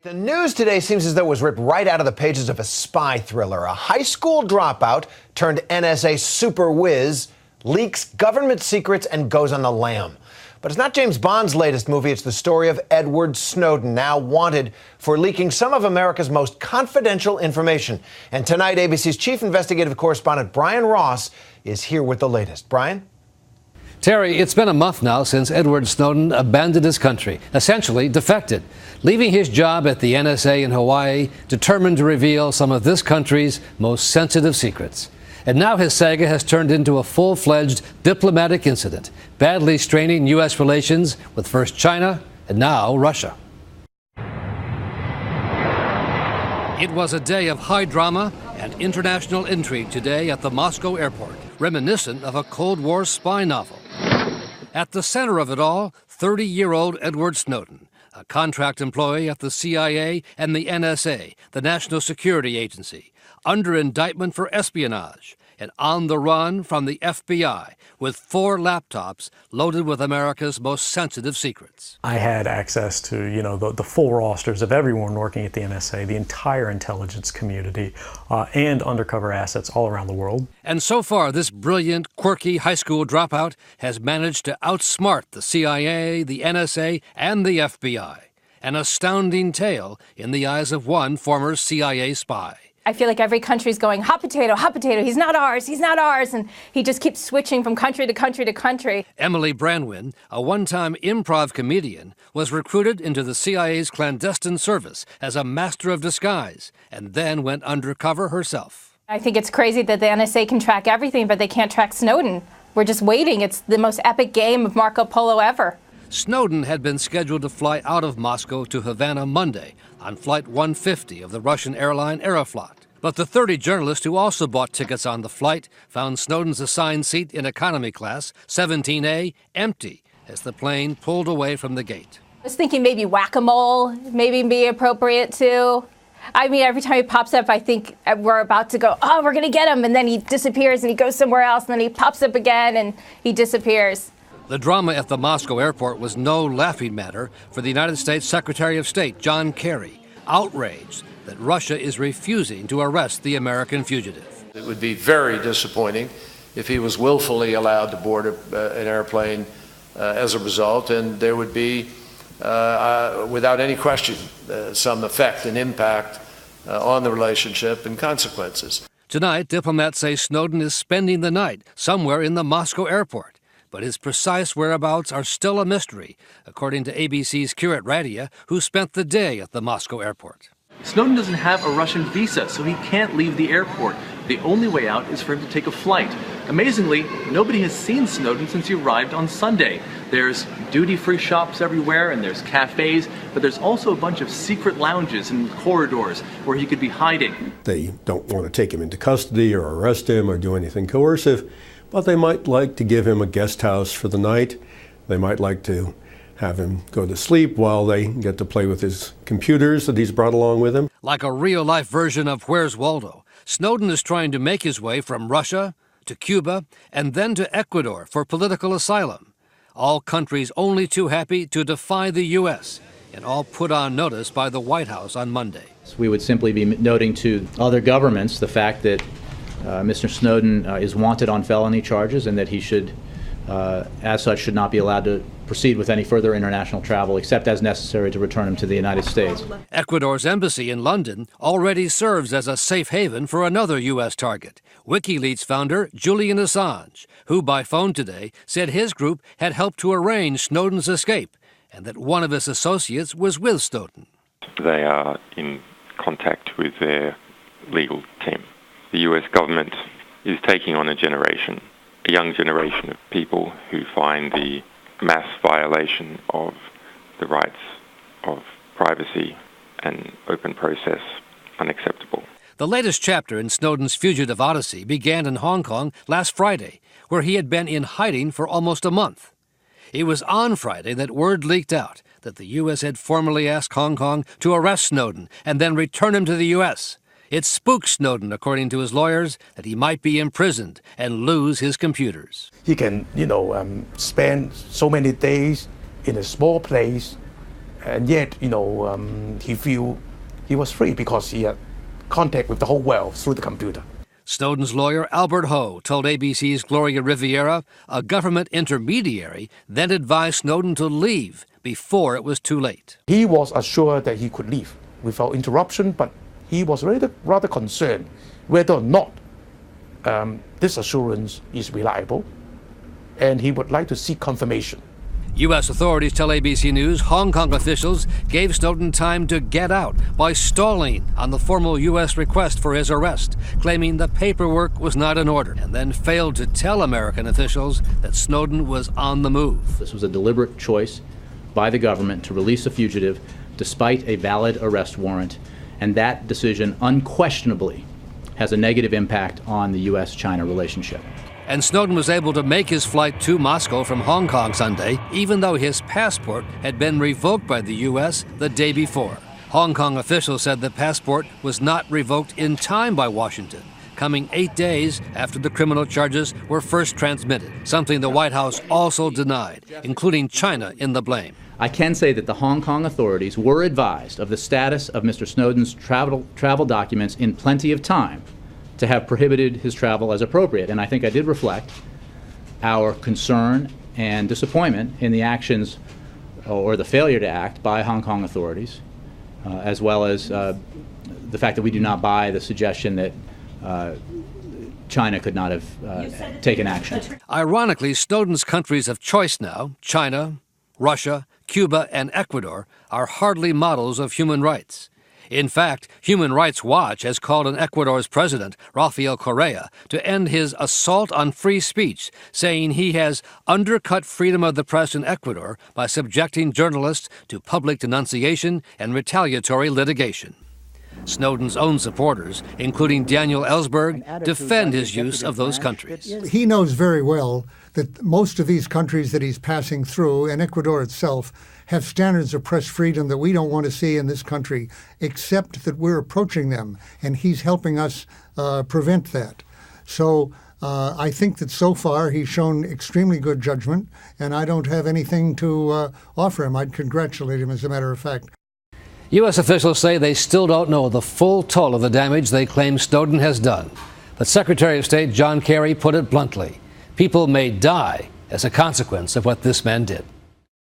The news today seems as though it was ripped right out of the pages of a spy thriller. A high school dropout turned NSA super whiz leaks government secrets and goes on the lam. But it's not James Bond's latest movie. It's the story of Edward Snowden, now wanted for leaking some of America's most confidential information. And tonight, ABC's chief investigative correspondent Brian Ross is here with the latest. Brian? Terry, it's been a month now since Edward Snowden abandoned his country, essentially defected, leaving his job at the NSA in Hawaii, determined to reveal some of this country's most sensitive secrets. And now his saga has turned into a full-fledged diplomatic incident, badly straining U.S. relations with first China and now Russia. It was a day of high drama and international intrigue today at the Moscow airport, reminiscent of a Cold War spy novel. At the center of it all, 30-year-old Edward Snowden, a contract employee at the CIA and the NSA, the National Security Agency, under indictment for espionage and on the run from the FBI with 4 laptops loaded with America's most sensitive secrets. I had access to, the full rosters of everyone working at the NSA, the entire intelligence community, and undercover assets all around the world. And so far, this brilliant, quirky high school dropout has managed to outsmart the CIA, the NSA, and the FBI. An astounding tale in the eyes of one former CIA spy. I feel like every country's going, hot potato, he's not ours, and he just keeps switching from country to country to country. Emily Branwyn, a one-time improv comedian, was recruited into the CIA's clandestine service as a master of disguise, and then went undercover herself. I think it's crazy that the NSA can track everything, but they can't track Snowden. We're just waiting. It's the most epic game of Marco Polo ever. Snowden had been scheduled to fly out of Moscow to Havana Monday on Flight 150 of the Russian airline Aeroflot. But the 30 journalists who also bought tickets on the flight found Snowden's assigned seat in economy class, 17A, empty as the plane pulled away from the gate. I was thinking maybe whack-a-mole, maybe be appropriate too. I mean, every time he pops up, I think we're about to go, oh, we're going to get him, and then he disappears and he goes somewhere else, and then he pops up again and he disappears. The drama at the Moscow airport was no laughing matter for the United States Secretary of State, John Kerry, outraged that Russia is refusing to arrest the American fugitive. It would be very disappointing if he was willfully allowed to board an airplane as a result, and there would be, without any question, some effect and impact on the relationship and consequences. Tonight, diplomats say Snowden is spending the night somewhere in the Moscow airport. But his precise whereabouts are still a mystery, according to ABC's Kirat Radia, who spent the day at the Moscow airport. Snowden doesn't have a Russian visa, so he can't leave the airport. The only way out is for him to take a flight. Amazingly, nobody has seen Snowden since he arrived on Sunday. There's duty-free shops everywhere, and there's cafes, but there's also a bunch of secret lounges and corridors where he could be hiding. They don't want to take him into custody or arrest him or do anything coercive, but they might like to give him a guest house for the night. They might like to have him go to sleep while they get to play with his computers that he's brought along with him. Like a real-life version of Where's Waldo, Snowden is trying to make his way from Russia to Cuba and then to Ecuador for political asylum. All countries only too happy to defy the U.S., and all put on notice by the White House on Monday. We would simply be noting to other governments the fact that Mr. Snowden is wanted on felony charges and that he should, as such, should not be allowed to proceed with any further international travel except as necessary to return him to the United States. Ecuador's embassy in London already serves as a safe haven for another U.S. target, WikiLeaks founder Julian Assange, who by phone today said his group had helped to arrange Snowden's escape and that one of his associates was with Snowden. They are in contact with their legal team. The US government is taking on a young generation of people who find the mass violation of the rights of privacy and open process unacceptable. The latest chapter in Snowden's fugitive odyssey began in Hong Kong last Friday, where he had been in hiding for almost a month. It was on Friday that word leaked out that the U.S. had formally asked Hong Kong to arrest Snowden and then return him to the U.S. It spooked Snowden, according to his lawyers, that he might be imprisoned and lose his computers. He can, spend so many days in a small place And yet, he feel he was free because he had contact with the whole world through the computer. Snowden's lawyer, Albert Ho, told ABC's Gloria Riviera a government intermediary then advised Snowden to leave before it was too late. He was assured that he could leave without interruption, but he was rather concerned whether or not this assurance is reliable, and he would like to seek confirmation. U.S. authorities tell ABC News Hong Kong officials gave Snowden time to get out by stalling on the formal U.S. request for his arrest, claiming the paperwork was not in order, and then failed to tell American officials that Snowden was on the move. This was a deliberate choice by the government to release a fugitive despite a valid arrest warrant, and that decision unquestionably has a negative impact on the U.S.-China relationship. And Snowden was able to make his flight to Moscow from Hong Kong Sunday, even though his passport had been revoked by the U.S. the day before. Hong Kong officials said the passport was not revoked in time by Washington, coming 8 days after the criminal charges were first transmitted, something the White House also denied, including China in the blame. I can say that the Hong Kong authorities were advised of the status of Mr. Snowden's travel documents in plenty of time to have prohibited his travel as appropriate. And I think I did reflect our concern and disappointment in the actions or the failure to act by Hong Kong authorities, as well as the fact that we do not buy the suggestion that China could not have taken action. Ironically, Snowden's countries of choice now, China, Russia, Cuba, and Ecuador, are hardly models of human rights. In fact, Human Rights Watch has called on Ecuador's president, Rafael Correa, to end his assault on free speech, saying he has undercut freedom of the press in Ecuador by subjecting journalists to public denunciation and retaliatory litigation. Snowden's own supporters, including Daniel Ellsberg, defend his use of those countries. He knows very well that most of these countries that he's passing through, and Ecuador itself, have standards of press freedom that we don't want to see in this country, except that we're approaching them, and he's helping us prevent that. So I think that so far he's shown extremely good judgment, and I don't have anything to offer him. I'd congratulate him, as a matter of fact. U.S. officials say they still don't know the full toll of the damage they claim Snowden has done. But Secretary of State John Kerry put it bluntly: people may die as a consequence of what this man did.